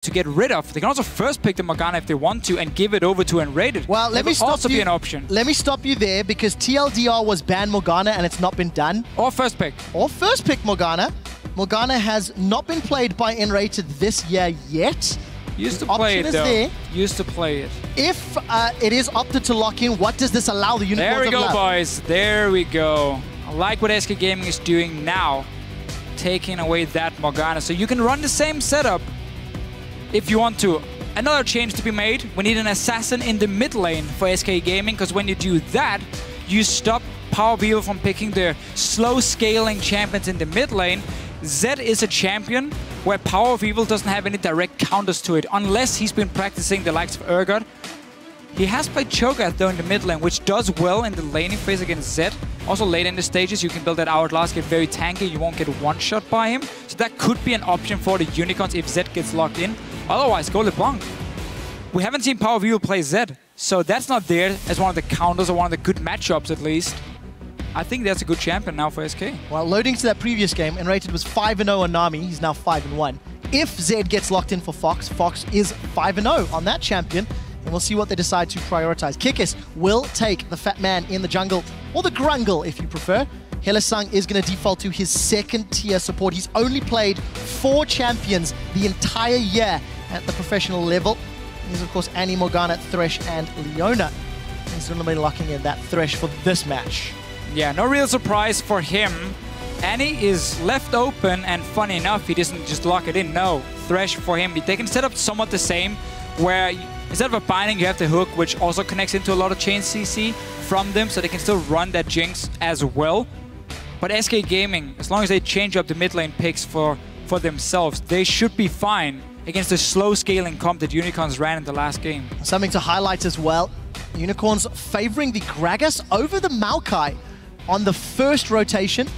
to get rid of. They can also first pick the Morgana if they want to and give it over to nRated. Well, let me also be an option. Let me stop you there because TLDR was ban Morgana and it's not been done. Or first pick. Or first pick Morgana. Morgana has not been played by nRated this year yet. Used to play it though. There. Used to play it. If it is opted to lock in, what does this allow the Unicorns There we go, love? boys. There we go. I like what SK Gaming is doing now. Taking away that Morgana. So you can run the same setup if you want to. Another change to be made. We need an assassin in the mid lane for SK Gaming, because when you do that, you stop PowerOfEvil from picking the slow scaling champions in the mid lane. Zed is a champion where PowerOfEvil doesn't have any direct counters to it, unless he's been practicing the likes of Urgot. He has played Cho'Gath though in the mid lane, which does well in the laning phase against Zed. Also late in the stages, you can build that Hourglass, get very tanky, you won't get one-shot by him. So that could be an option for the Unicorns if Zed gets locked in. Otherwise, go LeBLanc. We haven't seen PowerOfEvil play Zed, so that's not there as one of the counters or one of the good matchups at least. I think that's a good champion now for SK. Well, loading to that previous game, nRated was 5-0 on Nami. He's now 5-1. If Zed gets locked in for Fox, Fox is 5-0 on that champion. And we'll see what they decide to prioritize. Kikis will take the fat man in the jungle, or the grungle if you prefer. Hylissang is going to default to his second tier support. He's only played 4 champions the entire year at the professional level. There's of course Annie, Morgana, Thresh, and Leona. He's going to be locking in that Thresh for this match. Yeah, no real surprise for him. Annie is left open, and funny enough, he doesn't just lock it in. No, Thresh for him. They can set up somewhat the same, where instead of a binding, you have the hook, which also connects into a lot of chain CC from them, so they can still run that Jinx as well. But SK Gaming, as long as they change up the mid lane picks for themselves, they should be fine against the slow scaling comp that Unicorns ran in the last game. Something to highlight as well, Unicorns favoring the Gragas over the Maokai on the first rotation.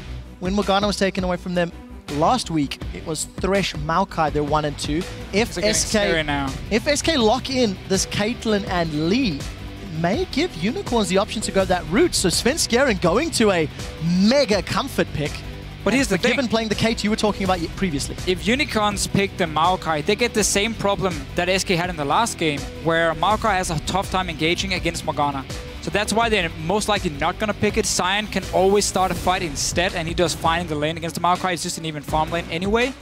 When Morgana was taken away from them last week, it was Thresh, Maokai, they're 1 and 2. If SK lock in this Caitlyn and Lee, it may give Unicorns the option to go that route. So Svenskeren going to a mega comfort pick. But here's the thing. Given playing the Kate you were talking about previously. If Unicorns pick the Maokai, they get the same problem that SK had in the last game, where Maokai has a tough time engaging against Morgana. So that's why they're most likely not going to pick it. Sion can always start a fight instead, and he does fine in the lane against the Maokai. It's just an even farm lane anyway.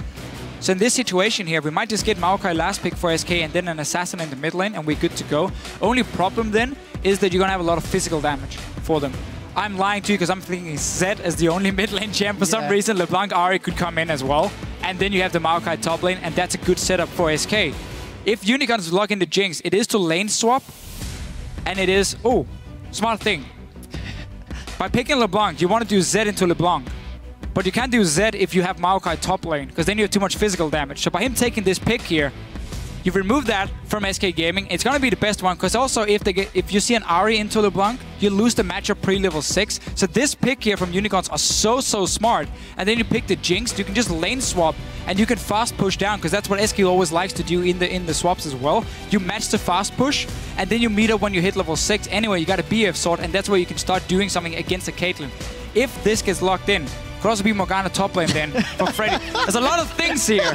So in this situation here, we might just get Maokai last pick for SK and then an assassin in the mid lane, and we're good to go. Only problem then is that you're going to have a lot of physical damage for them. I'm lying to you because I'm thinking Zed as the only mid lane champ for some reason. LeBLanc Ahri could come in as well. And then you have the Maokai top lane, and that's a good setup for SK. If Unicorns lock in the Jinx, it is to lane swap, and it is... Oh, smart thing. By picking LeBLanc, you want to do Zed into LeBLanc. But you can't do Zed if you have Maokai top lane, because then you have too much physical damage. So by him taking this pick here, you've removed that from SK Gaming. It's going to be the best one, because also if you see an Ahri into LeBLanc, you lose the matchup pre-level 6. So this pick here from Unicorns are so smart. And then you pick the Jinx, you can just lane swap, and you can fast push down, because that's what SK always likes to do in the swaps as well. You match the fast push, and then you meet up when you hit level 6. Anyway, you got a BF sword, and that's where you can start doing something against a Caitlyn. If this gets locked in, could also be Morgana top lane then for Freddy. There's a lot of things here,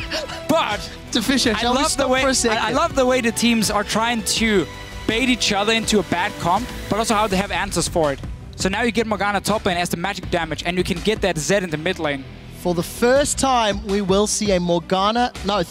but Deficio, I love the way the teams are trying to bait each other into a bad comp, but also how they have answers for it. So now you get Morgana top lane as the magic damage, and you can get that Zed in the mid lane. For the first time, we will see a Morgana... No, in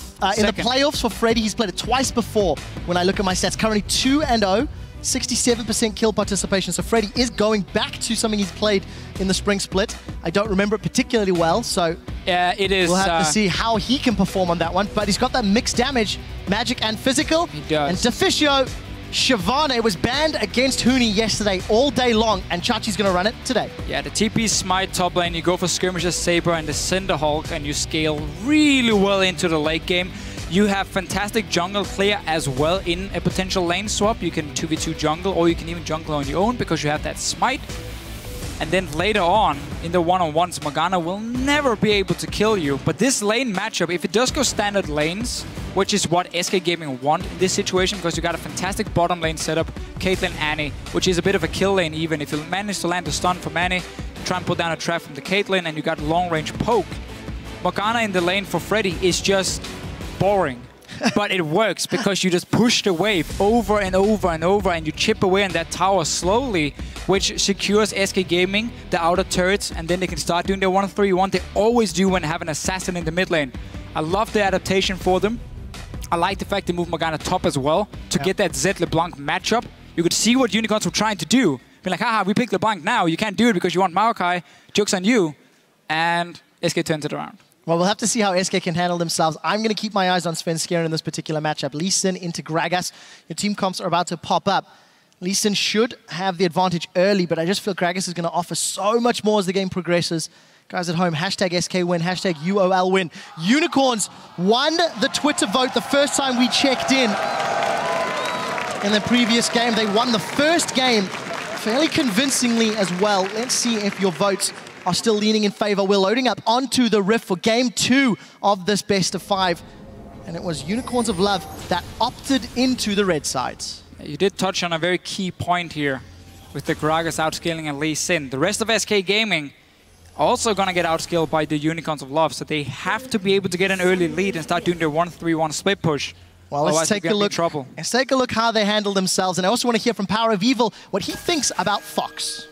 the playoffs for Freddy, he's played it twice before. When I look at my stats, currently 2-0. 67% kill participation. So Freddy is going back to something he's played in the spring split. I don't remember it particularly well, so it is. We'll have to see how he can perform on that one. But he's got that mixed damage, magic and physical. He does. And Deficio, Shyvana, it was banned against Huni yesterday all day long, and Chachi's going to run it today. Yeah, the TP Smite top lane, you go for Skirmisher's Saber and the Cinder Hulk, and you scale really well into the late game. You have fantastic jungle clear as well in a potential lane swap. You can 2v2 jungle, or you can even jungle on your own because you have that smite. And then later on, in the one-on-ones, Morgana will never be able to kill you. But this lane matchup, if it does go standard lanes, which is what SK Gaming want in this situation, because you got a fantastic bottom lane setup, Caitlyn, Annie, which is a bit of a kill lane even. If you manage to land a stun from Annie, try and put down a trap from the Caitlyn, and you got long-range poke. Morgana in the lane for Freddy is just boring. but it works because you just push the wave over and over and over, and you chip away on that tower slowly, which secures SK Gaming, the outer turrets, and then they can start doing their 1-3-1. They always do when they have an assassin in the mid lane. I love the adaptation for them. I like the fact they move Morgana top as well to get that Zed LeBLanc matchup. You could see what Unicorns were trying to do. Be like, haha, we picked LeBLanc now. You can't do it because you want Maokai. Joke's on you. And SK turns it around. Well, we'll have to see how SK can handle themselves. I'm going to keep my eyes on Svenskeren in this particular matchup. Hylissang into Gragas. Your team comps are about to pop up. Hylissang should have the advantage early, but I just feel Gragas is going to offer so much more as the game progresses. Guys at home, hashtag SK win, hashtag UOL win. Unicorns won the Twitter vote the first time we checked in the previous game. They won the first game fairly convincingly as well. Let's see if your votes are still leaning in favor. We're loading up onto the Rift for game 2 of this best of 5. And it was Unicorns of Love that opted into the red sides. You did touch on a very key point here with the Gragas outscaling and Hylissang. The rest of SK Gaming also going to get outscaled by the Unicorns of Love, so they have to be able to get an early lead and start doing their 1-3-1 split push. Well, let's take a look. Let's take a look how they handle themselves. And I also want to hear from PowerOfEvil what he thinks about Fox.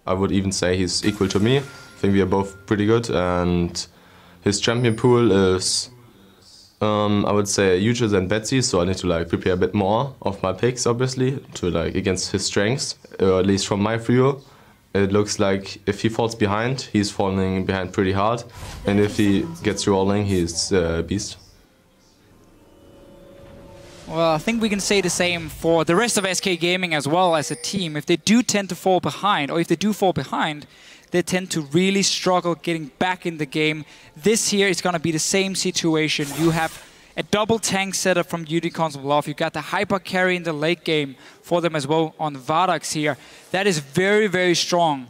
I would even say he's equal to me. I think we are both pretty good, and his champion pool is, I would say, huger than Betsy, so I need to like prepare a bit more of my picks, obviously, to like against his strengths, or at least from my view. It looks like if he falls behind, he's falling behind pretty hard, and if he gets rolling, he's a beast. Well, I think we can say the same for the rest of SK Gaming as well as a team. If they do tend to fall behind, or if they do fall behind, they tend to really struggle getting back in the game. This here is going to be the same situation. You have a double tank setup from Unicorns of Love. You got the hyper carry in the late game for them as well on Vardags here. That is very, very strong.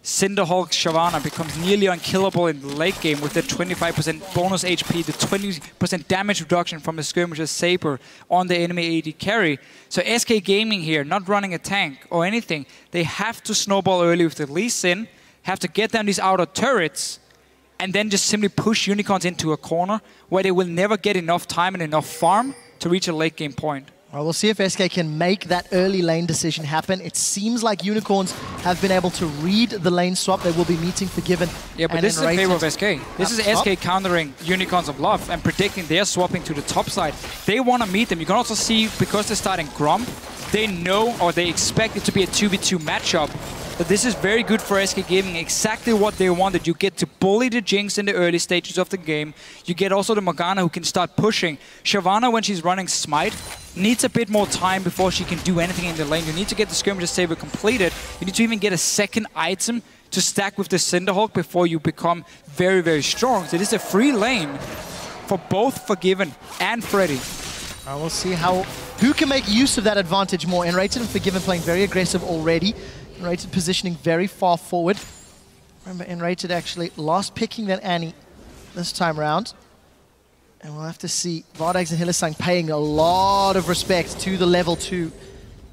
Cinderhulk Shyvana becomes nearly unkillable in the late game with the 25% bonus HP, the 20% damage reduction from the Skirmisher's Saber on the enemy AD carry. So SK Gaming here, not running a tank or anything, they have to snowball early with the Hylissang, have to get down these outer turrets, and then just simply push Unicorns into a corner where they will never get enough time and enough farm to reach a late game point. Well, we'll see if SK can make that early lane decision happen. It seems like Unicorns have been able to read the lane swap. They will be meeting Forgiven. Yeah, but this is in favor of SK. This is SK countering Unicorns of Love and predicting they're swapping to the top side. They want to meet them. You can also see, because they're starting Gromp, they know or they expect it to be a 2v2 matchup. But this is very good for SK Gaming, exactly what they wanted. You get to bully the Jinx in the early stages of the game. You get also the Morgana who can start pushing. Shyvana, when she's running Smite, needs a bit more time before she can do anything in the lane. You need to get the Skirmisher Saber completed. You need to even get a second item to stack with the Cinderhulk before you become very, very strong. So this is a free lane for both Forgiven and Freddy. We'll see who can make use of that advantage more. nRated and Forgiven playing very aggressive already. nRated positioning very far forward. Remember, nRated actually last picking that Annie this time around. And we'll have to see Vardags and Hylissang paying a lot of respect to the level 2.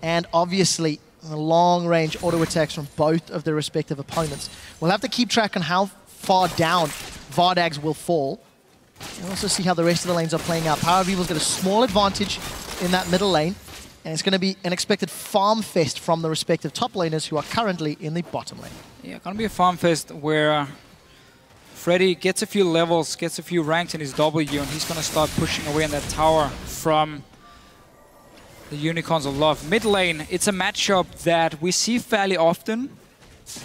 And obviously, long-range auto attacks from both of their respective opponents. We'll have to keep track on how far down Vardags will fall. And also see how the rest of the lanes are playing out. PowerOfEvil's got a small advantage in that middle lane. And it's going to be an expected farm fest from the respective top laners who are currently in the bottom lane. Yeah, going to be a farm fest where Freddy gets a few levels, gets a few ranks in his W, and he's going to start pushing away on that tower from the Unicorns of Love. Mid lane, it's a matchup that we see fairly often,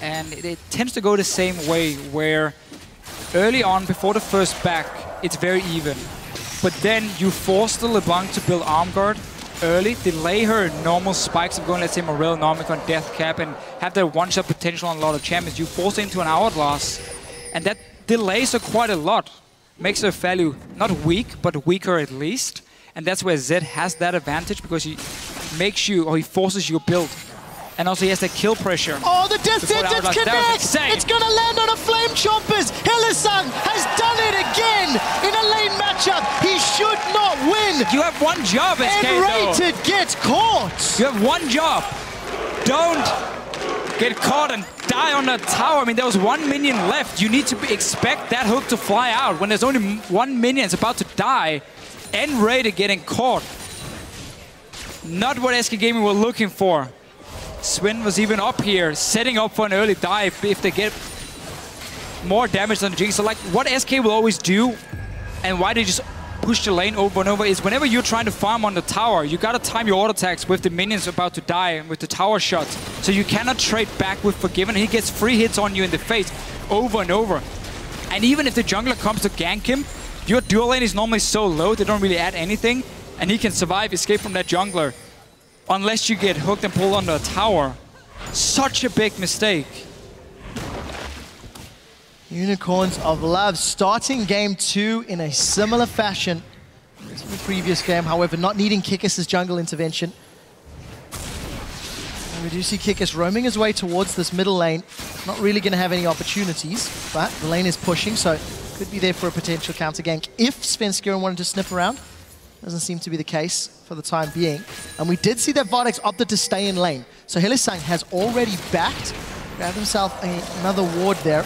and it tends to go the same way, where early on, before the first back, it's very even. But then you force the LeBLanc to build arm guard early, delay her normal spikes of going, let's say, Morel, Nomicon, Death Cap, and have that one-shot potential on a lot of champions. You force her into an hourglass, and that delays her quite a lot. Makes her fairly, not weak, but weaker at least. And that's where Zed has that advantage, because he makes you, or he forces your build. And also he has that kill pressure. Oh, the death sentence connects! It's gonna land on a Flame Chompers! Hylissang has done it again in a lane matchup! He should not win! You have one job, SK, nRated gets caught! You have one job. Don't get caught and die on the tower. I mean, there was 1 minion left. You need to expect that hook to fly out. When there's only 1 minion, it's about to die. nRated getting caught. Not what SK Gaming were looking for. Sven was even up here, setting up for an early dive if they get more damage than Jinx. So like what SK will always do, and why they just push the lane over and over, is whenever you're trying to farm on the tower, you gotta time your auto attacks with the minions about to die with the tower shots. So you cannot trade back with Forgiven. He gets free hits on you in the face over and over. And even if the jungler comes to gank him, your dual lane is normally so low, they don't really add anything, and he can survive, escape from that jungler, unless you get hooked and pulled onto a tower. Such a big mistake. Unicorns of Love starting game 2 in a similar fashion to the previous game, however, not needing Kikis' jungle intervention. And we do see Kikis roaming his way towards this middle lane. Not really going to have any opportunities, but the lane is pushing, so could be there for a potential counter gank if Svenskeren wanted to snip around. Doesn't seem to be the case for the time being. And we did see that Vardags opted to stay in lane. So Hylissang has already backed, grabbed himself another ward there.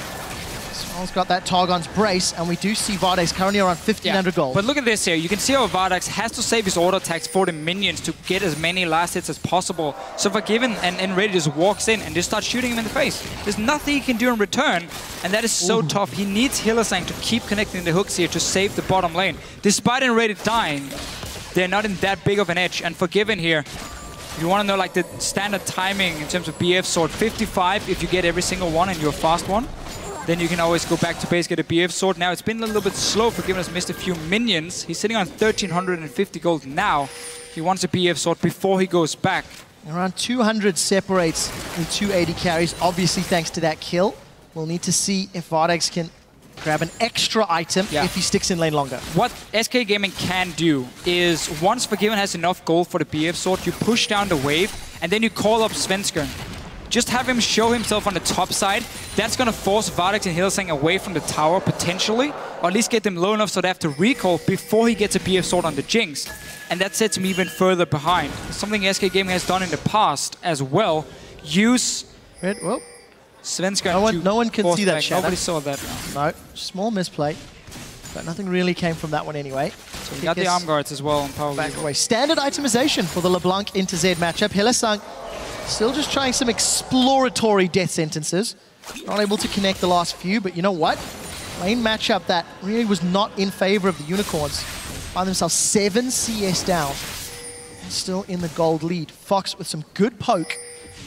Sven's got that Targon's Brace, and we do see Vardags currently around 1,500 gold. But look at this here. You can see how Vardags has to save his auto attacks for the minions to get as many last hits as possible. So Forgiven and nRated just walks in and just starts shooting him in the face. There's nothing he can do in return, and that is so tough. He needs Hylissang to keep connecting the hooks here to save the bottom lane. Despite nRated dying, they're not in that big of an edge. And Forgiven here, if you want to know like the standard timing in terms of BF sword, 55 if you get every single one and you're a fast one. Then you can always go back to base, get a BF sword. Now it's been a little bit slow. Forgiven has missed a few minions. He's sitting on 1,350 gold now. He wants a BF sword before he goes back. Around 200 separates in 2 AD carries, obviously thanks to that kill. We'll need to see if Vardags can grab an extra item if he sticks in lane longer. What SK Gaming can do is, once Forgiven has enough gold for the BF sword, you push down the wave, and then you call up Svenskeren. Just have him show himself on the top side. That's going to force Vardags and Hylissang away from the tower, potentially. Or at least get them low enough so they have to recall before he gets a BF sword on the Jinx. And that sets him even further behind. Something SK Gaming has done in the past as well. Use Svenskeren no one can see that shadow. Nobody saw that. No, small misplay. But nothing really came from that one anyway. So we got the arm guards as well on PowerOfEvil. Back away. Standard itemization for the LeBLanc into Z matchup. Hylissang still just trying some exploratory death sentences. Not able to connect the last few, but you know what? Lane matchup that really was not in favor of the Unicorns. Find themselves 7 CS down. And still in the gold lead. Fox with some good poke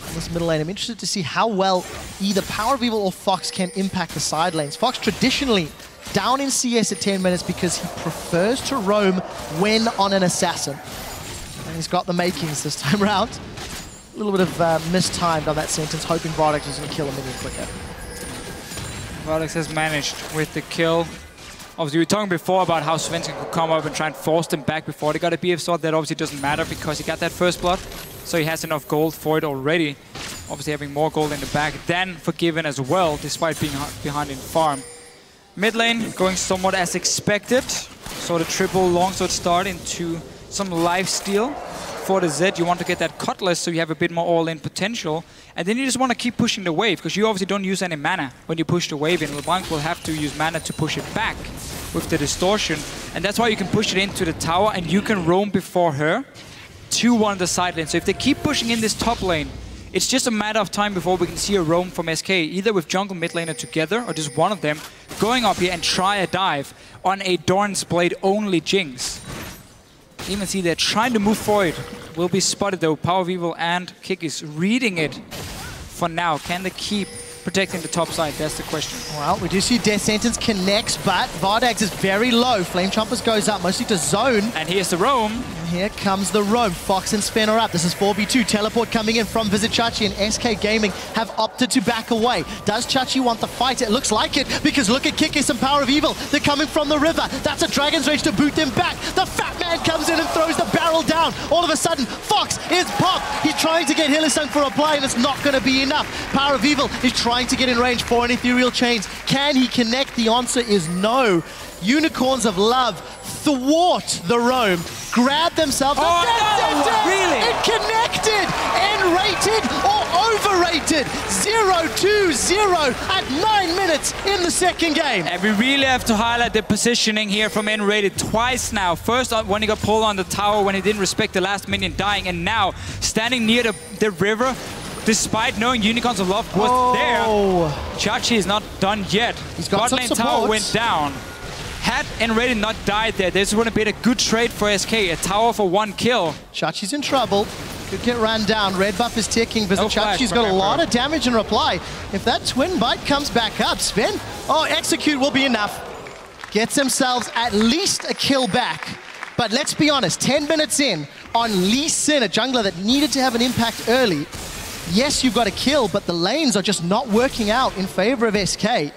on this middle lane. I'm interested to see how well either PowerOfEvil or Fox can impact the side lanes. Fox traditionally down in CS at 10 minutes because he prefers to roam when on an assassin. And he's got the makings this time around. A little bit of mistimed on that sentence, hoping Vardags was going to kill a minion quicker. Vardags has managed with the kill. Obviously, we were talking before about how Svenskeren could come up and try and force them back before they got a BF sword. That obviously doesn't matter because he got that first blood, so he has enough gold for it already. Obviously having more gold in the back than Forgiven as well, despite being behind in farm. Mid lane going somewhat as expected. So the triple longsword start into some lifesteal. For the Z, you want to get that Cutlass so you have a bit more all-in potential. And then you just want to keep pushing the wave, because you obviously don't use any mana when you push the wave in. LeBLanc will have to use mana to push it back with the distortion. And that's why you can push it into the tower, and you can roam before her to one of the side lanes. So if they keep pushing in this top lane, it's just a matter of time before we can see a roam from SK, either with jungle mid laner together, or just one of them going up here and try a dive on a Dorn's Blade only Jinx. Even see they're trying to move forward. Will be spotted though. PowerOfEvil and Kikis reading it for now. Can they keep protecting the top side? That's the question. Well, we do see Death Sentence connects, but Vardags is very low. Flame Chompers goes up, mostly to zone. And here's the roam. And here comes the roam. Fox and Sven are up. This is 4v2. Teleport coming in from Vizicsacsi, and SK Gaming have opted to back away. Does Chachi want the fight? It looks like it, because look at Kikis and PowerOfEvil. They're coming from the river. That's a Dragon's Rage to boot them back. The fat man comes in and throws the barrel down. All of a sudden, Fox is popped. He's trying to get Hylissang for a play, and it's not going to be enough. PowerOfEvil is trying to get in range for an ethereal chains. Can he connect? The answer is no. Unicorns of Love thwart the roam, grab themselves. Oh, no, really? It connected! nRated or overrated? 0-2-0 at 9 minutes in the second game. And we really have to highlight the positioning here from nRated twice now. First when he got pulled on the tower when he didn't respect the last minion dying, and now standing near the river despite knowing Unicorns of Love was there. Chachi is not done yet. He's got some lane support. tower went down. Had nRated not died there, this would have been a good trade for SK. A tower for 1 kill. Chachi's in trouble. Could get ran down. Red buff is ticking. Vizicsacsi's got a lot of damage in reply. If that twin bite comes back up, Sven, execute will be enough. Gets themselves at least a kill back. But let's be honest, 10 minutes in on Lee Sin, a jungler that needed to have an impact early. Yes, you've got a kill, but the lanes are just not working out in favor of SK.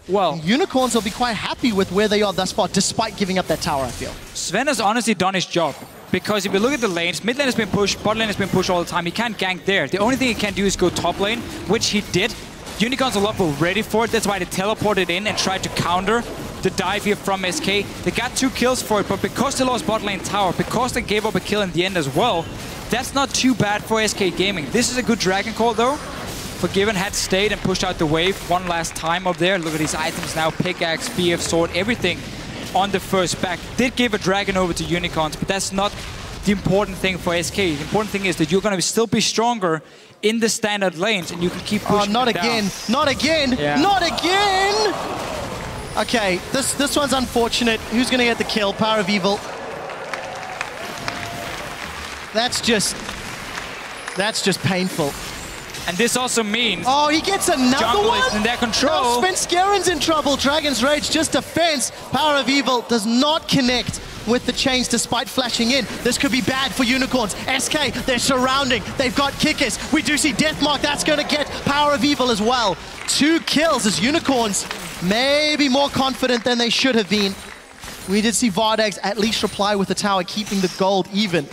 Well, Unicorns will be quite happy with where they are thus far, despite giving up that tower, I feel. Sven has honestly done his job. Because if you look at the lanes, mid lane has been pushed, bot lane has been pushed all the time. He can't gank there. The only thing he can do is go top lane, which he did. Unicorns of Love were ready for it. That's why they teleported in and tried to counter the dive here from SK. They got 2 kills for it, but because they lost bot lane tower, because they gave up a kill in the end as well, that's not too bad for SK Gaming. This is a good Dragon Call though. Forgiven had stayed and pushed out the wave one last time up there. Look at these items now, pickaxe, BF sword, everything on the first back. Did give a dragon over to Unicorns, but that's not the important thing for SK. The important thing is that you're going to still be stronger in the standard lanes and you can keep pushing not them again, down. not again, not again! Okay, this one's unfortunate. Who's going to get the kill? PowerOfEvil. That's just painful. And this also means... he gets another one? is in their control. No, Svenskeren's in trouble. Dragon's Rage just defense. PowerOfEvil does not connect with the chains despite flashing in. This could be bad for Unicorns. SK, they're surrounding. They've got Kikis. We do see Deathmark. That's going to get PowerOfEvil as well. 2 kills as Unicorns maybe more confident than they should have been. We did see Vardags at least reply with the tower, keeping the gold even.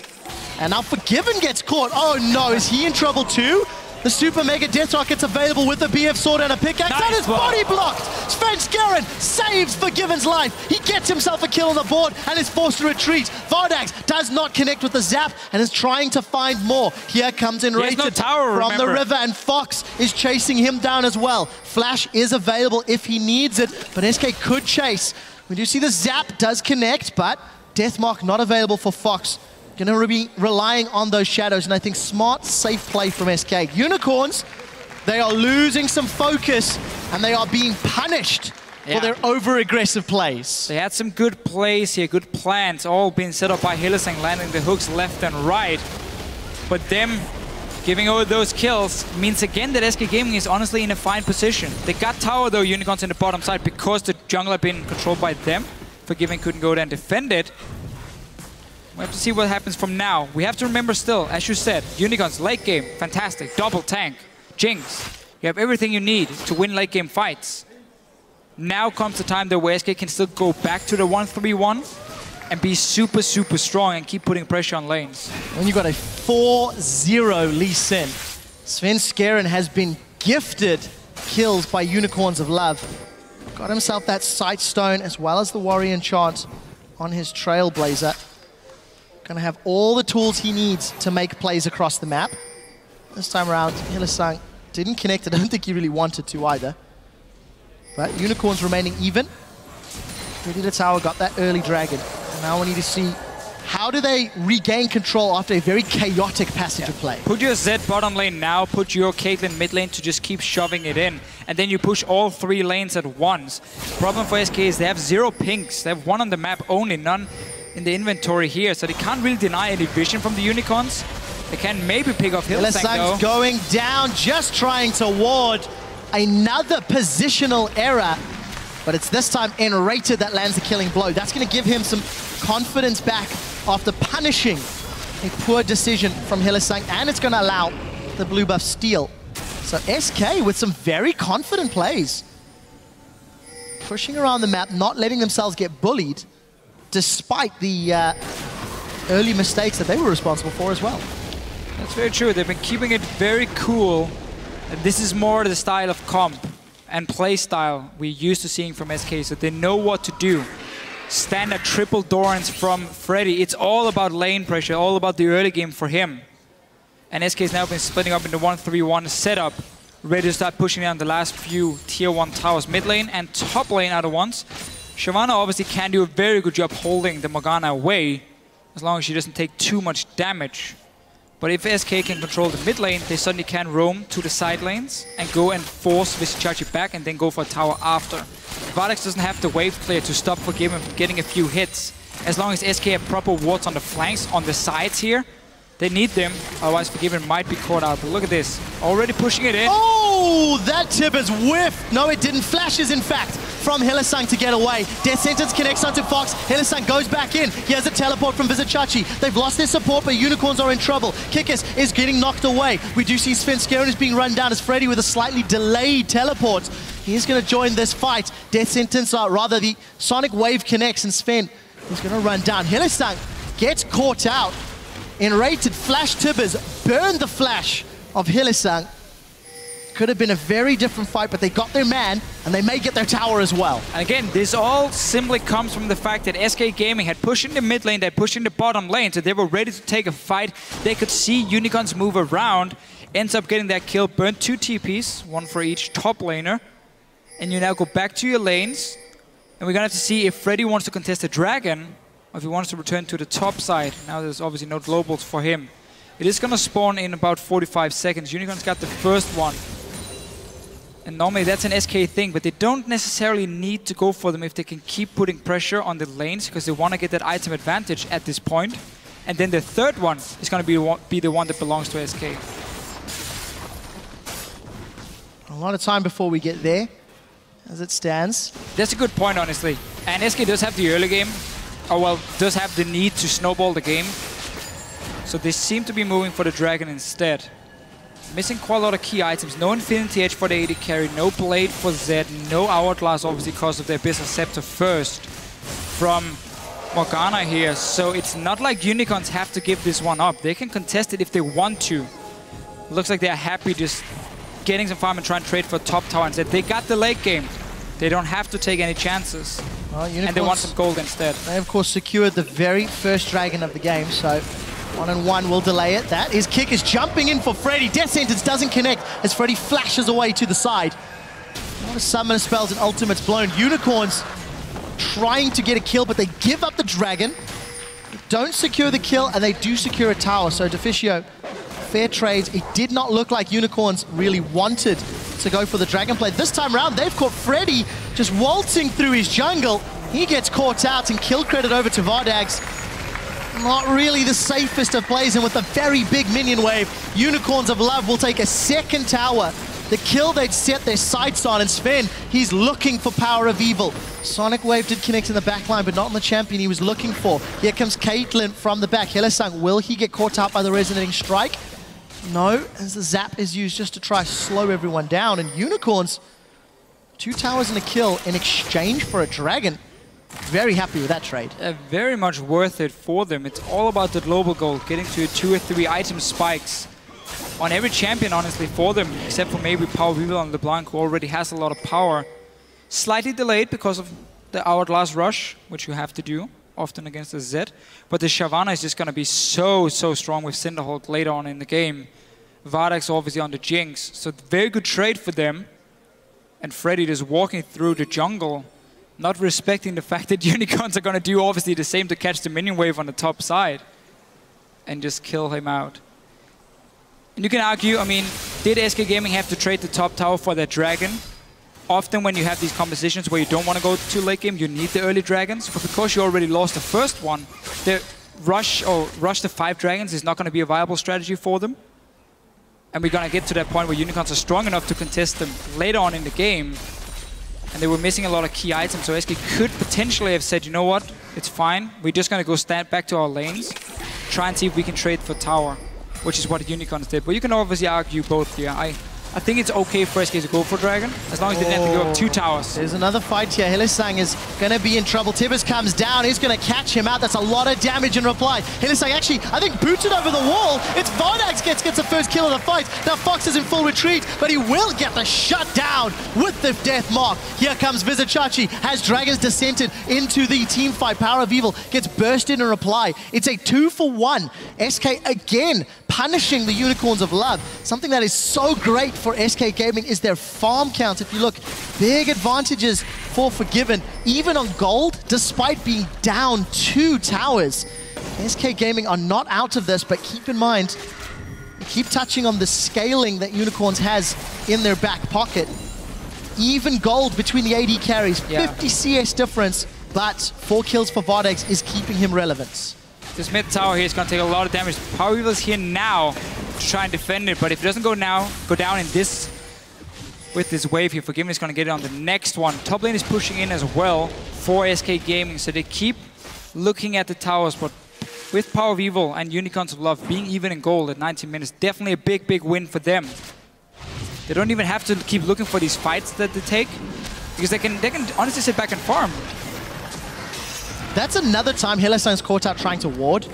And now Forgiven gets caught. Oh no, is he in trouble too? The Super Mega Death Rocket's available with a BF sword and a pickaxe. Nice That is body blocked! Svenskeren saves Forgiven's life. He gets himself a kill on the board and is forced to retreat. Vardags does not connect with the zap and is trying to find more. Here comes nRated no tower, from the remember. river, and Fox is chasing him down as well. Flash is available if he needs it, but SK could chase. We do see the zap does connect, but Deathmark not available for Fox. Gonna be relying on those shadows, and I think smart, safe play from SK. Unicorns, they are losing some focus, and they are being punished for their over-aggressive plays. They had some good plays here, good plans, all being set up by Hylissang, landing the hooks left and right. But them giving over those kills means again that SK Gaming is honestly in a fine position. They got tower though, Unicorns in the bottom side, because the jungle had been controlled by them. Forgiven couldn't go there and defend it. We have to see what happens from now. We have to remember still, as you said, Unicorns, late game, fantastic. Double tank, Jinx. You have everything you need to win late game fights. Now comes the time that where SK can still go back to the 1-3-1 and be super, super strong and keep putting pressure on lanes. When you got a 4-0 Lee Sin, Svenskeren has been gifted kills by Unicorns of Love. Got himself that Sight Stone as well as the Warrior Enchant on his Trailblazer. Gonna have all the tools he needs to make plays across the map. This time around, Hylissang didn't connect. I don't think he really wanted to either. But Unicorns remaining even. Pretty the tower, got that early dragon. And now we need to see how do they regain control after a very chaotic passage of play. Put your Zed bottom lane now, put your Caitlyn mid lane to just keep shoving it in. And then you push all 3 lanes at once. Problem for SK is they have 0 pinks. They have 1 on the map only, none in the inventory here, so they can't really deny any vision from the Unicorns. They can maybe pick off Hylissang though. Going down, just trying to ward another positional error, but it's this time nRated that lands the killing blow. That's going to give him some confidence back after punishing a poor decision from Hylissang, and it's going to allow the blue buff steal. So SK with some very confident plays. Pushing around the map, not letting themselves get bullied, despite the early mistakes that they were responsible for as well. That's very true. They've been keeping it very cool. And this is more the style of comp and play style we're used to seeing from SK, so they know what to do. Standard triple Dorans from Freddy. It's all about lane pressure, all about the early game for him. And SK has now been splitting up into 1-3-1 setup, ready to start pushing down the last few tier 1 towers mid lane and top lane out of once. Shyvana obviously can do a very good job holding the Morgana away, as long as she doesn't take too much damage. But if SK can control the mid lane, they suddenly can roam to the side lanes and go and force Vizicsacsi back and then go for a tower after. Vardags doesn't have the wave clear to stop Forgiven from getting a few hits. As long as SK have proper wards on the flanks, on the sides here, they need them, otherwise Forgiven might be caught out. But look at this, already pushing it in. Oh, that tip is whiffed. No, it didn't. Flashes, in fact, from Hylissang to get away. Death Sentence connects onto Fox. Hylissang goes back in. He has a teleport from Vizicsacsi. They've lost their support, but Unicorns are in trouble. Kikis is getting knocked away. We do see Svenskeren is being run down as Freddy with a slightly delayed teleport. He is going to join this fight. Death Sentence, rather the Sonic Wave connects, and Sven is going to run down. Hylissang gets caught out. nRated flash tibbers burn the flash of Hylissang. Could have been a very different fight, but they got their man, and they may get their tower as well. And again, this all simply comes from the fact that SK Gaming had pushed in the mid lane, they had pushed in the bottom lane, so they were ready to take a fight. They could see Unicorns move around, ends up getting that kill, burnt 2 TPs, 1 for each top laner. And you now go back to your lanes, and we're gonna have to see if Freddy wants to contest the dragon, or if he wants to return to the top side. Now there's obviously no globals for him. It is gonna spawn in about 45 seconds. Unicorns got the first one. And normally that's an SK thing, but they don't necessarily need to go for them if they can keep putting pressure on the lanes, because they want to get that item advantage at this point. And then the third one is going to be the one that belongs to SK. A lot of time before we get there, as it stands. That's a good point, honestly. And SK does have the early game, or well, does have the need to snowball the game. So they seem to be moving for the dragon instead. Missing quite a lot of key items. No Infinity Edge for the AD carry, no Blade for Zed, no Hourglass obviously because of their Abyssal Scepter first from Morgana here. So it's not like Unicorns have to give this one up. They can contest it if they want to. Looks like they're happy just getting some farm and trying to trade for a top tower instead. They got the late game. They don't have to take any chances. Well, and they want some gold instead. They of course secured the very first dragon of the game, so 1-on-1 will delay it. That is Kikis jumping in for Freddy. Death Sentence doesn't connect as Freddy flashes away to the side. A lot of summoner spells and ultimates blown. Unicorns trying to get a kill, but they give up the dragon. They don't secure the kill, and they do secure a tower. So Deficio, fair trades. It did not look like Unicorns really wanted to go for the dragon play. This time around, they've caught Freddy just waltzing through his jungle. He gets caught out, and kill credit over to Vardags. Not really the safest of plays, and with a very big minion wave, Unicorns of Love will take a second tower. The kill they'd set their sights on, and Sven, he's looking for PowerOfEvil. Sonic Wave did connect in the backline, but not on the champion he was looking for. Here comes Caitlyn from the back. Hylissang, will he get caught out by the resonating strike? No, as the zap is used just to try slow everyone down, and Unicorns, 2 towers and a kill in exchange for a dragon. Very happy with that trade. Very much worth it for them. It's all about the global goal, getting to 2 or 3 item spikes on every champion, honestly, for them, except for maybe PowerOfEvil and LeBLanc, who already has a lot of power. Slightly delayed because of the Hourglass rush, which you have to do often against the Zed. But the Shyvana is just going to be so strong with Cinderhulk later on in the game. Vardags obviously on the Jinx, so very good trade for them. And Freddy just walking through the jungle, not respecting the fact that Unicorns are going to do obviously the same to catch the minion wave on the top side and just kill him out. And you can argue, I mean, did SK Gaming have to trade the top tower for their dragon? Often when you have these compositions where you don't want to go to late game, you need the early dragons. But because you already lost the first one, the rush the 5 dragons is not going to be a viable strategy for them. And we're going to get to that point where Unicorns are strong enough to contest them later on in the game. And they were missing a lot of key items, so SK could potentially have said, you know what, it's fine. We're just going to go stand back to our lanes, try and see if we can trade for tower, which is what Unicorns did. But you can obviously argue both here. I I think it's okay for SK to go for Dragon, as long as they didn't have to go up 2 towers. There's another fight here. Hylissang is going to be in trouble. Tibbers comes down. He's going to catch him out. That's a lot of damage in reply. Hylissang actually, I think, booted over the wall. It's Vardags gets the first kill of the fight. Now Fox is in full retreat, but he will get the shut down with the death mark. Here comes Vizicsacsi. Has Dragons descended into the team fight. PowerOfEvil gets bursted in reply. It's a 2-for-1. SK again punishing the Unicorns of Love. Something that is so great for SK Gaming is their farm count. If you look, big advantages for Forgiven, even on gold, despite being down 2 towers. SK Gaming are not out of this, but keep in mind, keep touching on the scaling that Unicorns has in their back pocket. Even gold between the AD carries, 50 CS difference, but 4 kills for Vardags is keeping him relevant. This mid tower here is going to take a lot of damage. PowerOfEvil is here now to try and defend it, but if it doesn't go down in this, with this wave here, Forgiven is going to get it on the next one. Top lane is pushing in as well for SK Gaming, so they keep looking at the towers, but with PowerOfEvil and Unicorns of Love being even in gold at 19 minutes, definitely a big win for them. They don't even have to keep looking for these fights that they take, because they can honestly sit back and farm. That's another time Hylissang's caught out trying to ward.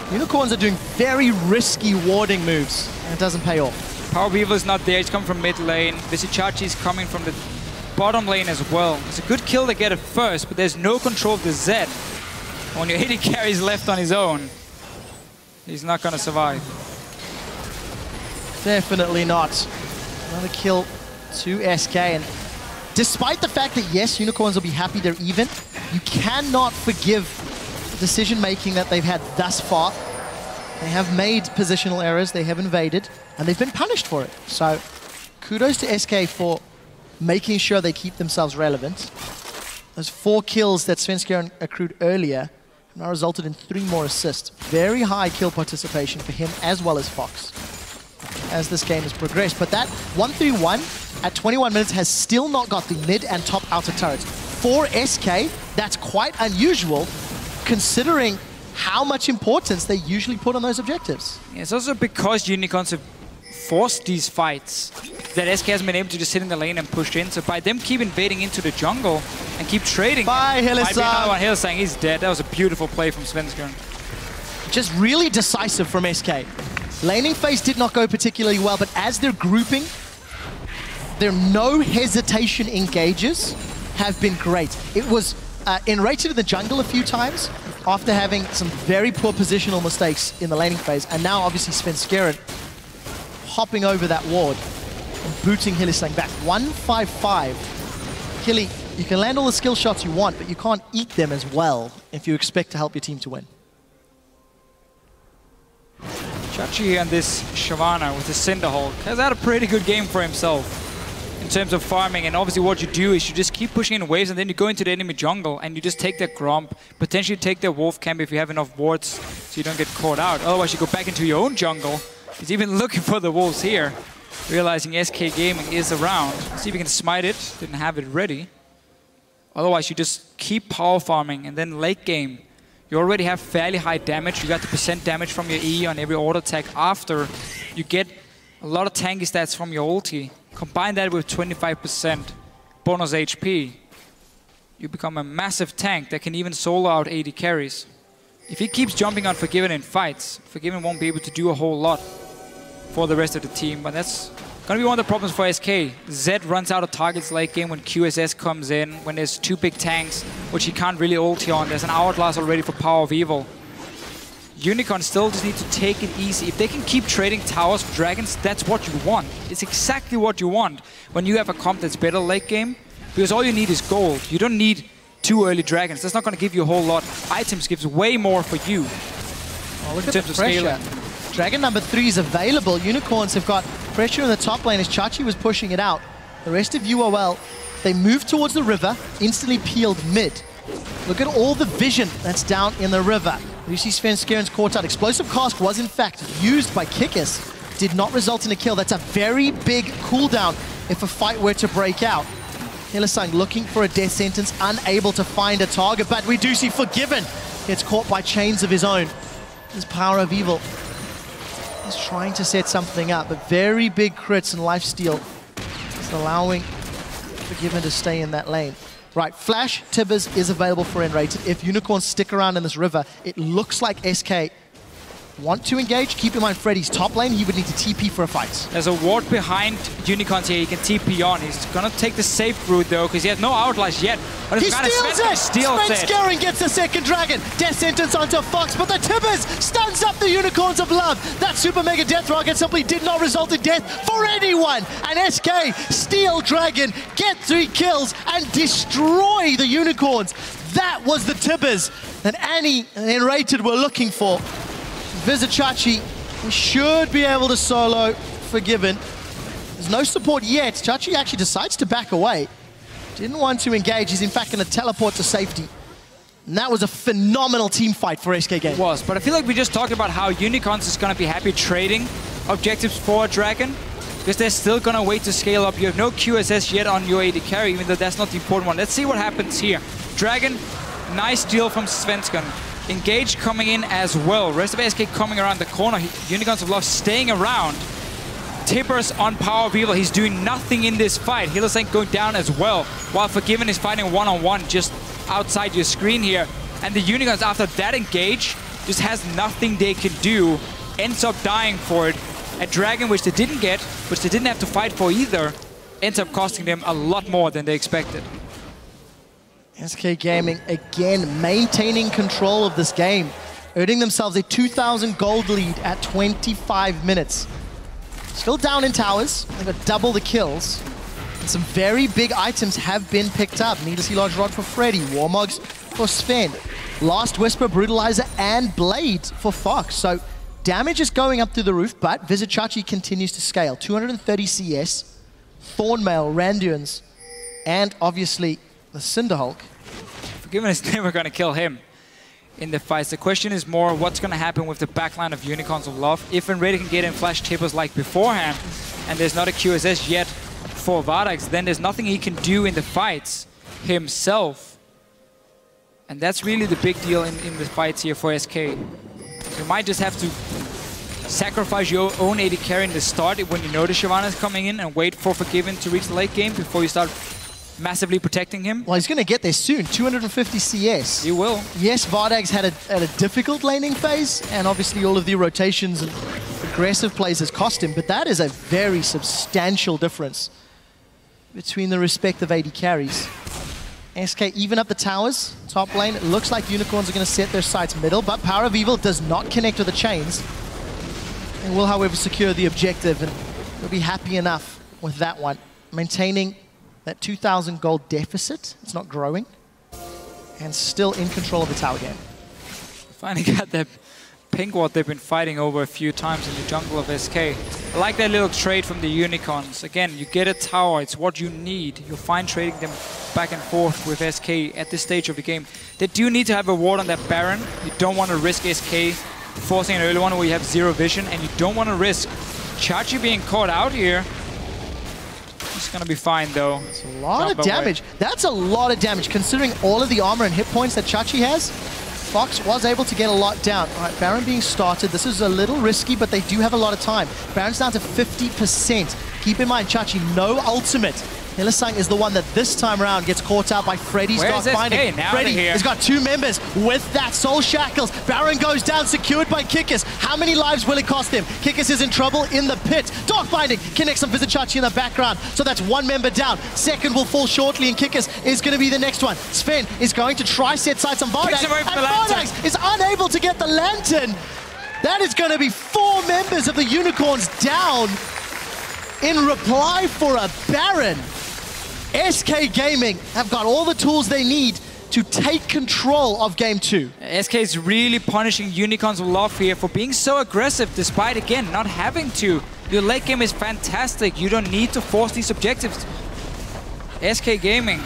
Unicorns are doing very risky warding moves, and it doesn't pay off. PowerOfEvil is not there, he's coming from mid lane. Vizicsacsi is coming from the bottom lane as well. It's a good kill to get it first, but there's no control of the Z. When your AD carries left on his own, he's not going to survive. Definitely not. Another kill to SK, and despite the fact that, yes, Unicorns will be happy they're even, you cannot forgive the decision-making that they've had thus far. They have made positional errors, they have invaded, and they've been punished for it. So, kudos to SK for making sure they keep themselves relevant. Those 4 kills that Svenskeren accrued earlier have now resulted in 3 more assists. Very high kill participation for him as well as Fox as this game has progressed. But that 1-3-1 at 21 minutes has still not got the mid and top outer turrets. For SK, that's quite unusual considering how much importance they usually put on those objectives. Yeah, it's also because Unicorns have forced these fights that SK hasn't been able to just sit in the lane and push in. So by them keep invading into the jungle and keep trading. Bye, Hylissang. Hylissang, he's dead. That was a beautiful play from Svenskeren. Just really decisive from SK. Laning phase did not go particularly well, but as they're grouping, their no hesitation engages have been great. It was nRated in the jungle a few times after having some very poor positional mistakes in the laning phase, and now obviously Svenskeren hopping over that ward and booting Hylissang back. 1-5-5. Hilly, you can land all the skill shots you want, but you can't eat them as well if you expect to help your team to win. Chachi and this Shyvana with the Cinderhulk has had a pretty good game for himself in terms of farming, and obviously what you do is you just keep pushing in waves and then you go into the enemy jungle and you just take their Gromp, potentially take their Wolf Camp if you have enough wards so you don't get caught out. Otherwise you go back into your own jungle. He's even looking for the wolves here, realizing SK Gaming is around. Let's see if he can smite it, didn't have it ready. Otherwise you just keep power farming, and then late game you already have fairly high damage. You got the percent damage from your E on every auto attack after. You get a lot of tanky stats from your ulti. Combine that with 25% bonus HP. You become a massive tank that can even solo out AD carries. If he keeps jumping on Forgiven in fights, Forgiven won't be able to do a whole lot for the rest of the team. But that's gonna be one of the problems for SK. Zed runs out of targets late game when QSS comes in, when there's 2 big tanks, which he can't really ulti on. There's an hourglass already for PowerOfEvil. Unicorn still just need to take it easy. If they can keep trading towers for dragons, that's what you want. It's exactly what you want when you have a comp that's better late game, because all you need is gold. You don't need 2 early dragons. That's not going to give you a whole lot. Items gives way more for you. Oh, look at the pressure. Dragon number 3 is available. Unicorns have got pressure in the top lane as Chachi was pushing it out. The rest of UOL, they moved towards the river, instantly peeled mid. Look at all the vision that's down in the river. You see Svenskeren's caught out. Explosive Cask was in fact used by Kikis. Did not result in a kill. That's a very big cooldown if a fight were to break out. Hylissang looking for a death sentence, unable to find a target, but we do see Forgiven gets caught by chains of his own. This PowerOfEvil is trying to set something up, but very big crits and lifesteal It's allowing Forgiven to stay in that lane. Right, Flash Tibbers is available for nRated. If Unicorns stick around in this river, it looks like SK want to engage. Keep in mind, Freddy's top lane, he would need to TP for a fight. There's a ward behind Unicorns here. He can TP on. He's gonna take the safe route though, because he has no outlaws yet. But He steals it! Svenskeren gets the second dragon. Death sentence onto Fox, but the Tibbers stuns up the Unicorns of Love. That super mega death rocket simply did not result in death for anyone. And SK steal dragon, get 3 kills, and destroy the Unicorns. That was the Tibbers that Annie and nRated were looking for. Vizicsacsi should be able to solo Forgiven. There's no support yet. Chachi actually decides to back away. Didn't want to engage. He's in fact going to teleport to safety. And that was a phenomenal team fight for SK Game. It was, but I feel like we just talked about how Unicorns is going to be happy trading objectives for a dragon, because they're still going to wait to scale up. You have no QSS yet on your AD carry, even though that's not the important one. Let's see what happens here. Dragon, nice deal from Svenskeren. Engage coming in as well. Rest of SK coming around the corner. Unicorns of Love staying around. Tibbers on PowerOfEvil. He's doing nothing in this fight. Hylissang going down as well, while Forgiven is fighting one-on-one just outside your screen here. And the Unicorns, after that engage, just has nothing they can do. Ends up dying for it. A dragon which they didn't get, which they didn't have to fight for either, ends up costing them a lot more than they expected. SK Gaming, again, maintaining control of this game, earning themselves a 2,000 gold lead at 25 minutes. Still down in towers, they've got double the kills. And some very big items have been picked up. Needlessly Large Rod for Freddy, Warmogs for Sven, Last Whisper, Brutalizer, and Blade for Fox. So damage is going up through the roof, but Vizicsacsi continues to scale. 230 CS, Thornmail, Randuins, and obviously the Cinderhulk. Forgiven is never going to kill him in the fights. The question is more what's going to happen with the backline of Unicorns of Love. If nRated can get in Flash Tibbers like beforehand, and there's not a QSS yet for Vardags, then there's nothing he can do in the fights himself. And that's really the big deal in the fights here for SK. You might just have to sacrifice your own AD carry in the start when you know the Shyvana is coming in, and wait for Forgiven to reach the late game before you start massively protecting him. Well, he's going to get there soon. 250 CS. He will. Yes, Vardags had a difficult laning phase, and obviously all of the rotations and aggressive plays has cost him, but that is a very substantial difference between the respective AD carries. SK even up the towers, top lane. It looks like Unicorns are going to set their sights middle, but PowerOfEvil does not connect with the chains. And will, however, secure the objective, and they'll be happy enough with that one. Maintaining that 2,000 gold deficit, it's not growing, and still in control of the tower game. Finally got that pink ward they've been fighting over a few times in the jungle of SK. I like that little trade from the Unicorns. Again, you get a tower, it's what you need. You'll find trading them back and forth with SK at this stage of the game. They do need to have a ward on that Baron. You don't want to risk SK forcing an early one where you have zero vision, and you don't want to risk Chachi being caught out here. He's going to be fine, though. That's a lot of damage. That's a lot of damage, considering all of the armor and hit points that Chachi has. Fox was able to get a lot down. All right, Baron being started. This is a little risky, but they do have a lot of time. Baron's down to 50%. Keep in mind, Chachi, no ultimate. Hylissang is the one that this time around gets caught out by Freddy's Dark Binding. Freddy has got 2 members with that Soul Shackles. Baron goes down, secured by Kikis. How many lives will it cost him? Kikis is in trouble in the pit. Dark Binding connects on Vizicsacsi in the background. So that's 1 member down. Second will fall shortly, and Kikis is going to be the next one. Sven is going to try set sights on Vardags, and Vardags is unable to get the Lantern. That is going to be 4 members of the Unicorns down in reply for a Baron. SK Gaming have got all the tools they need to take control of Game 2. SK is really punishing Unicorns of Love here for being so aggressive, despite, again, not having to. Your late game is fantastic. You don't need to force these objectives. SK Gaming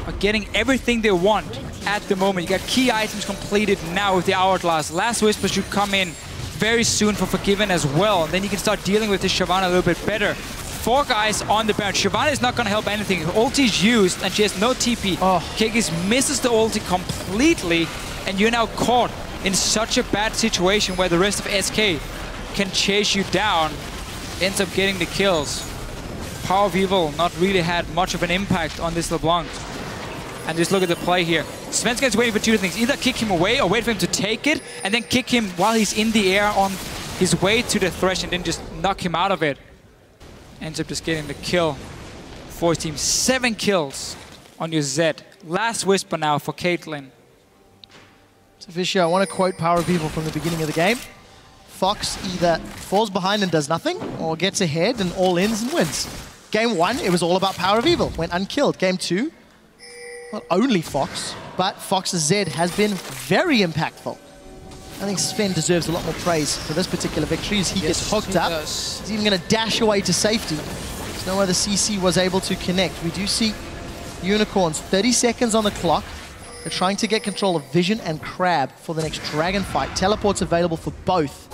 are getting everything they want at the moment. You got key items completed now with the Hourglass. Last Whisper should come in very soon for Forgiven as well. And then you can start dealing with the Shyvana a little bit better. 4 guys on the Baron. Shyvana is not going to help anything. Her ulti is used, and she has no TP. Kikis misses the ulti completely, and you're now caught in such a bad situation where the rest of SK can chase you down. Ends up getting the kills. PowerOfEvil not really had much of an impact on this LeBLanc. And just look at the play here. Svenskeren is waiting for two things. Either kick him away or wait for him to take it, and then kick him while he's in the air on his way to the Thresh, and then just knock him out of it. Ends up just getting the kill for his team. 7 kills on your Zed. Last whisper now for Caitlyn. Deficio, I want to quote PowerOfEvil from the beginning of the game. Fox either falls behind and does nothing, or gets ahead and all ins and wins. Game 1, it was all about PowerOfEvil, went unkilled. Game 2, not only Fox, but Fox's Zed has been very impactful. I think Sven deserves a lot more praise for this particular victory as he gets hooked up. He's even going to dash away to safety. There's no way the CC was able to connect. We do see Unicorns, 30 seconds on the clock. They're trying to get control of Vision and Crab for the next Dragon fight. Teleport's available for both.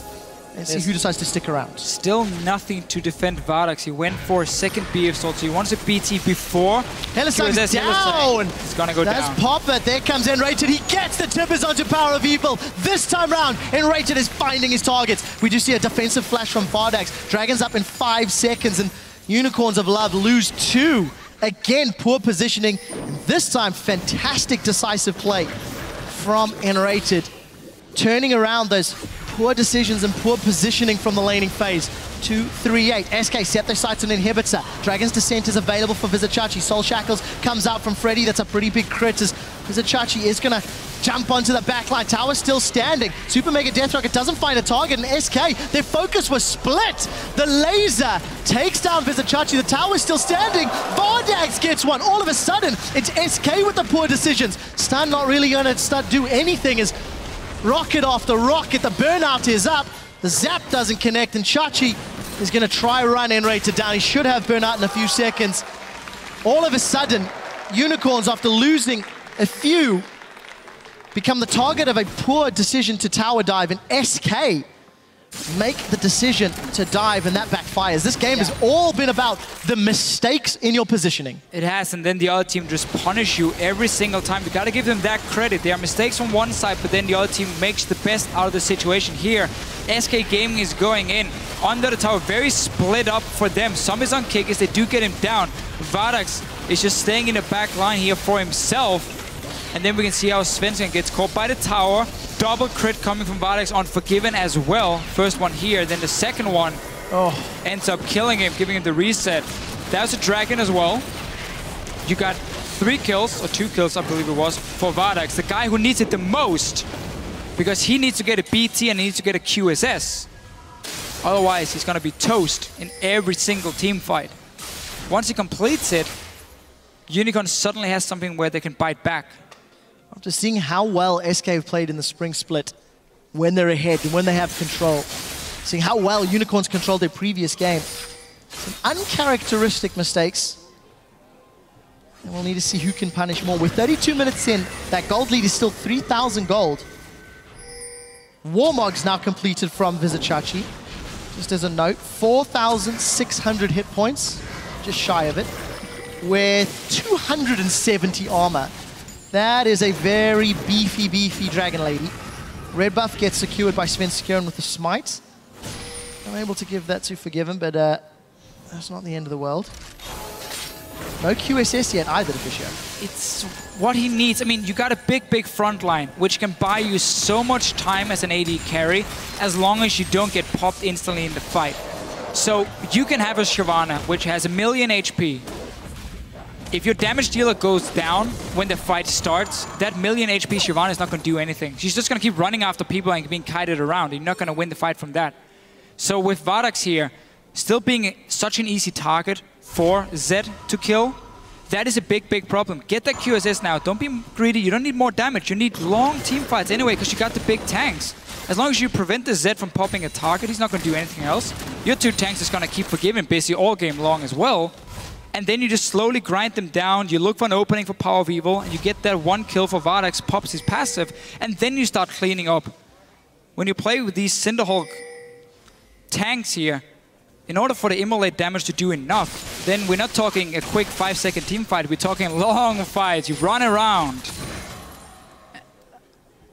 Let's see who decides to stick around. Still nothing to defend Vardags. He went for a second B assault, so he wants a BT before. Hylissang's down! He's gonna go down. That's Popper. There comes nRated. He gets the tippers onto PowerOfEvil. This time round, nRated is finding his targets. We do see a defensive flash from Vardags. Dragon's up in 5 seconds, and Unicorns of Love lose 2. Again, poor positioning. This time, fantastic decisive play from nRated. Turning around those poor decisions and poor positioning from the laning phase. 2-3-8. SK set their sights on Inhibitor. Dragon's Descent is available for Vizicsacsi. Soul Shackles comes out from Freddy. That's a pretty big crit as Vizicsacsi is going to jump onto the backline. Tower's still standing. Super Mega Death Rocket doesn't find a target, and SK, their focus was split. The laser takes down Vizicsacsi. The tower's still standing. Vardags gets one. All of a sudden, it's SK with the poor decisions. Stun not really going to do anything as rocket after rocket. The burnout is up. The zap doesn't connect, and Chachi is going to try run nRated down. He should have burnout in a few seconds. All of a sudden, Unicorns, after losing a few, become the target of a poor decision to tower dive, and SK make the decision to dive, and that backfires. This game has all been about the mistakes in your positioning. It has, and then the other team just punish you every single time. You gotta give them that credit. There are mistakes on one side, but then the other team makes the best out of the situation. Here, SK Gaming is going in under the tower, very split up for them. Some is on Kikis, they do get him down. Vardags is just staying in the back line here for himself. And then we can see how Svenskeren gets caught by the tower. Double crit coming from Vardags on Forgiven as well. First one here, then the second one ends up killing him, giving him the reset. That was a Dragon as well. You got 3 kills, or 2 kills I believe it was, for Vardags, the guy who needs it the most. Because he needs to get a BT and he needs to get a QSS. Otherwise, he's going to be toast in every single team fight. Once he completes it, Unicorn suddenly has something where they can bite back. After seeing how well SK have played in the spring split, when they're ahead and when they have control, seeing how well Unicorns controlled their previous game, some uncharacteristic mistakes, and we'll need to see who can punish more. With 32 minutes in, that gold lead is still 3,000 gold. Warmog's now completed from Vizicsacsi. Just as a note, 4,600 hit points, just shy of it, with 270 armor. That is a very beefy Dragon Lady. Red buff gets secured by Svenskeren with the smite. I'm able to give that to Forgiven, but that's not the end of the world. No QSS yet either, Deficio. It's what he needs. I mean, you got a big front line, which can buy you so much time as an AD carry, as long as you don't get popped instantly in the fight. So you can have a Shyvana, which has 1 million HP. If your damage dealer goes down when the fight starts, that 1 million HP Shyvana is not going to do anything. She's just going to keep running after people and being kited around. You're not going to win the fight from that. So with Vardags here, still being such an easy target for Zed to kill, that is a big problem. Get that QSS now. Don't be greedy. You don't need more damage. You need long team fights anyway because you got the big tanks. As long as you prevent the Zed from popping a target, he's not going to do anything else. Your 2 tanks is going to keep Forgiven busy all game long as well. And then you just slowly grind them down, you look for an opening for PowerOfEvil, and you get that 1 kill for Vardags, pops his passive, and then you start cleaning up. When you play with these Cinderhulk tanks here, in order for the immolate damage to do enough, then we're not talking a quick 5-second team fight, we're talking long fights, you run around.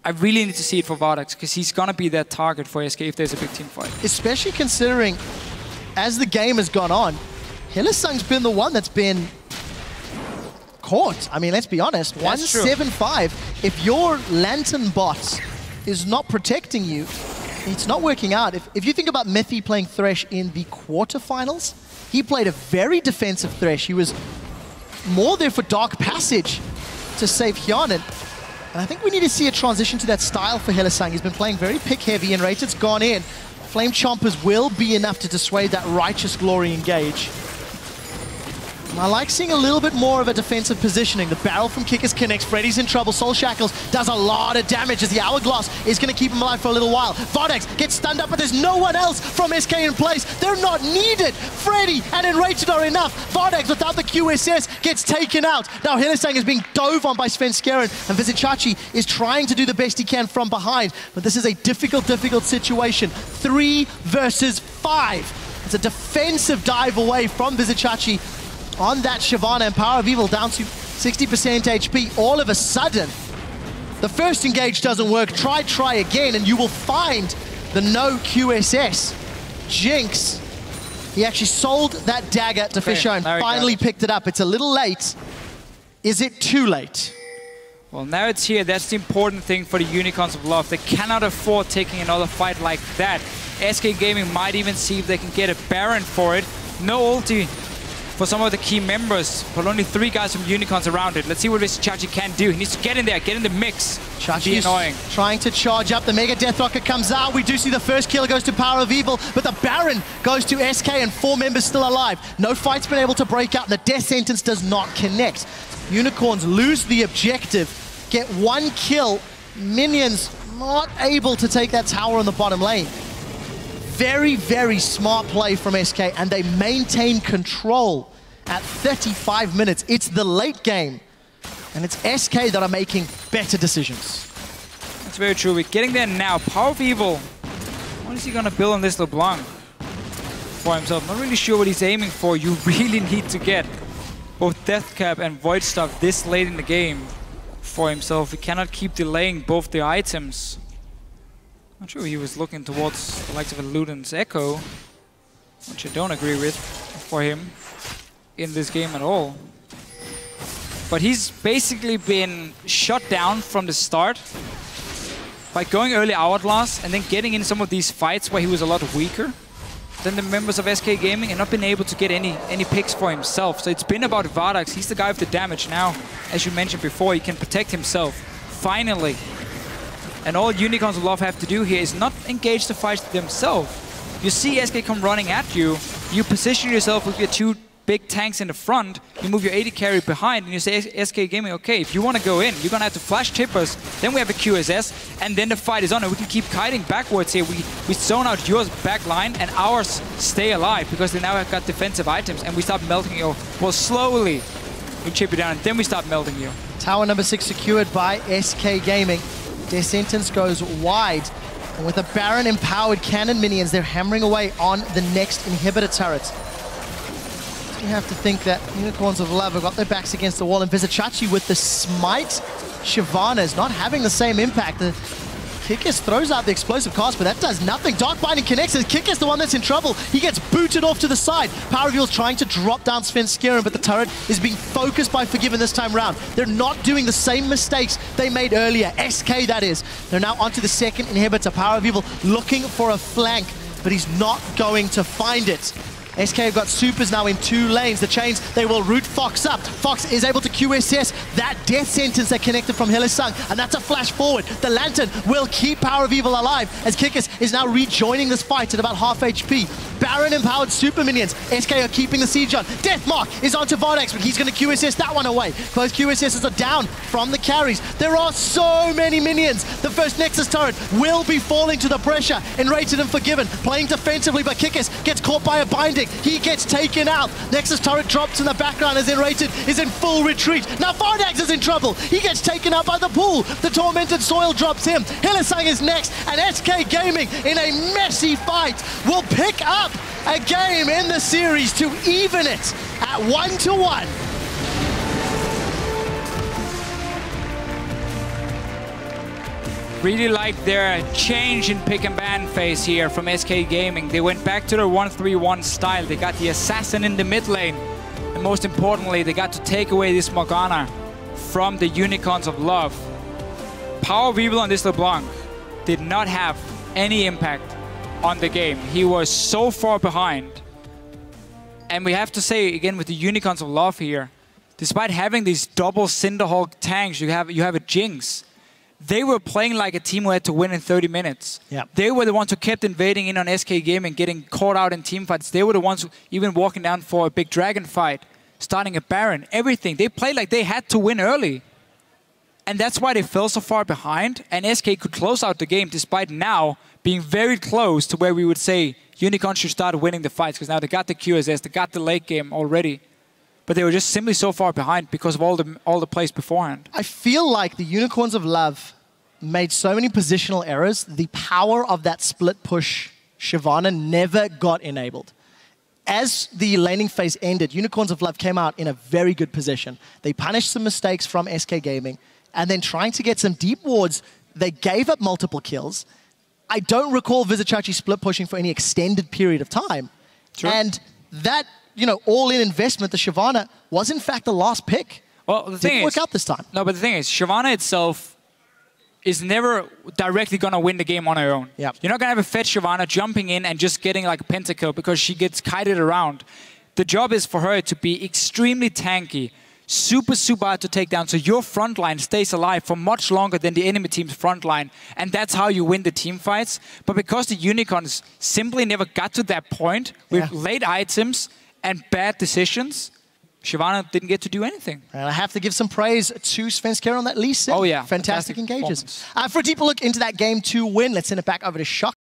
I really need to see it for Vardags, because he's gonna be that target for SK if there's a big team fight. Especially considering, as the game has gone on, Hylissang's been the one that's been caught. I mean, let's be honest, 175. If your Lantern bot is not protecting you, it's not working out. If you think about Methy playing Thresh in the quarterfinals, he played a very defensive Thresh. He was more there for Dark Passage to save Hyanin. And I think we need to see a transition to that style for Hylissang. He's been playing very pick-heavy, and nRated's gone in. Flame Chompers will be enough to dissuade that Righteous Glory engage. I like seeing a little bit more of a defensive positioning. The barrel from Kikis connects. Freddy's in trouble. Soul Shackles does a lot of damage as the Hourglass is going to keep him alive for a little while. Vardags gets stunned up, but there's no one else from SK in place. They're not needed. Freddy and nRated are enough. Vardags, without the QSS, gets taken out. Now Hylissang is being dove on by Svenskeren, and Vizicsacsi is trying to do the best he can from behind. But this is a difficult situation. 3 versus 5. It's a defensive dive away from Vizicsacsi on that Shyvana, and PowerOfEvil down to 60% HP. All of a sudden, the first engage doesn't work. Try again, and you will find the no QSS. Jinx, he actually sold that dagger to Deficio and finally picked it up. It's a little late. Is it too late? Well, now it's here. That's the important thing for the Unicorns of Love. They cannot afford taking another fight like that. SK Gaming might even see if they can get a Baron for it. No ulti for some of the key members, but only 3 guys from Unicorns around it. Let's see what Vizicsacsi can do. He needs to get in there, get in the mix. Be annoying. Trying to charge up. The Mega Death Rocket comes out. We do see the first kill goes to PowerOfEvil, but the Baron goes to SK and 4 members still alive. No fight's been able to break out, and the death sentence does not connect. Unicorns lose the objective, get 1 kill. Minions not able to take that tower in the bottom lane. Very smart play from SK, and they maintain control at 35 minutes. It's the late game, and it's SK that are making better decisions. That's very true. We're getting there now. PowerOfEvil, what is he going to build on this LeBLanc for himself? Not really sure what he's aiming for. You really need to get both Death Cap and Void Stuff this late in the game for himself. He cannot keep delaying both the items. Not sure he was looking towards the likes of a Luden's Echo, which I don't agree with for him in this game at all. But he's basically been shut down from the start by going early Hourglass and then getting in some of these fights where he was a lot weaker than the members of SK Gaming and not been able to get any picks for himself. So it's been about Vardags. He's the guy with the damage now. As you mentioned before, he can protect himself. Finally. And all Unicorns of Love have to do here is not engage the fights themselves. You see SK come running at you, you position yourself with your 2 big tanks in the front, you move your AD carry behind, and you say, SK Gaming, okay, if you want to go in, you're going to have to flash tippers, then we have a QSS, and then the fight is on, and we can keep kiting backwards here. We zone out your back line, and ours stay alive, because they now have got defensive items, and we start melting you. Well, slowly, we chip you down, and then we start melting you. Tower number 6 secured by SK Gaming. Their sentence goes wide, and with a Baron empowered cannon minions, they're hammering away on the next inhibitor turret. You have to think that Unicorns of Love have got their backs against the wall, and Vizicsacsi with the smite. Shyvana is not having the same impact. The Kikis throws out the explosive cast, but that does nothing. Dark Binding connects, and Kikis the one that's in trouble. He gets booted off to the side. PowerOfEvil's trying to drop down Svenskeren, but the turret is being focused by Forgiven this time round. They're not doing the same mistakes they made earlier. SK, that is. They're now onto the second inhibitor. PowerOfEvil looking for a flank, but he's not going to find it. SK have got supers now in 2 lanes. The chains, they will root Fox up. Fox is able to QSS that death sentence that connected from Hylissang, and that's a flash forward. The Lantern will keep PowerOfEvil alive as Kikis is now rejoining this fight at about half HP. Baron empowered super minions. SK are keeping the siege on. Deathmark is onto Vardags, but he's going to QSS that one away. Both QSSs are down from the carries. There are so many minions. The first Nexus turret will be falling to the pressure. nRated and Forgiven playing defensively, but Kikis gets caught by a binding. He gets taken out. Nexus turret drops in the background as nRated is in full retreat. Now Vardags is in trouble. He gets taken out by the pool. The Tormented Soil drops him. Hylissang is next, and SK Gaming in a messy fight will pick up a game in the series to even it at 1-1. Really like their change in pick and ban phase here from SK Gaming. They went back to their 1-3-1 style. They got the assassin in the mid lane. And most importantly, they got to take away this Morgana from the Unicorns of Love. PowerOfEvil on this LeBLanc did not have any impact on the game. He was so far behind. And we have to say, again, with the Unicorns of Love here, despite having these double Cinderhawk tanks, you have a Jinx. They were playing like a team who had to win in 30 minutes. Yep. They were the ones who kept invading in on SK Gaming, getting caught out in team fights. They were the ones who even walking down for a big dragon fight, starting a Baron, everything. They played like they had to win early. And that's why they fell so far behind. And SK could close out the game despite now being very close to where we would say Unicorn should start winning the fights. Because now they got the QSS, they got the late game already. But they were just simply so far behind because of all the plays beforehand. I feel like the Unicorns of Love made so many positional errors. The power of that split push Shyvana never got enabled. As the laning phase ended, Unicorns of Love came out in a very good position. They punished some mistakes from SK Gaming, and then trying to get some deep wards, they gave up multiple kills. I don't recall Vizicsacsi split pushing for any extended period of time. Sure. And that, you know, all-in investment, the Shyvana, was in fact the last pick. Well, the thing didn't work out this time. No, but the thing is, Shyvana itself is never directly going to win the game on her own. Yep. You're not going to have a fed Shyvana jumping in and just getting like a pentakill because she gets kited around. The job is for her to be extremely tanky, super hard to take down, so your front line stays alive for much longer than the enemy team's front line, and that's how you win the team fights. But because the Unicorns simply never got to that point with late items and bad decisions, Shyvana didn't get to do anything. And I have to give some praise to Svenskeren on that Lee Sin. Oh yeah. Fantastic engages. For a deeper look into that Game 2 win, let's send it back over to Shock.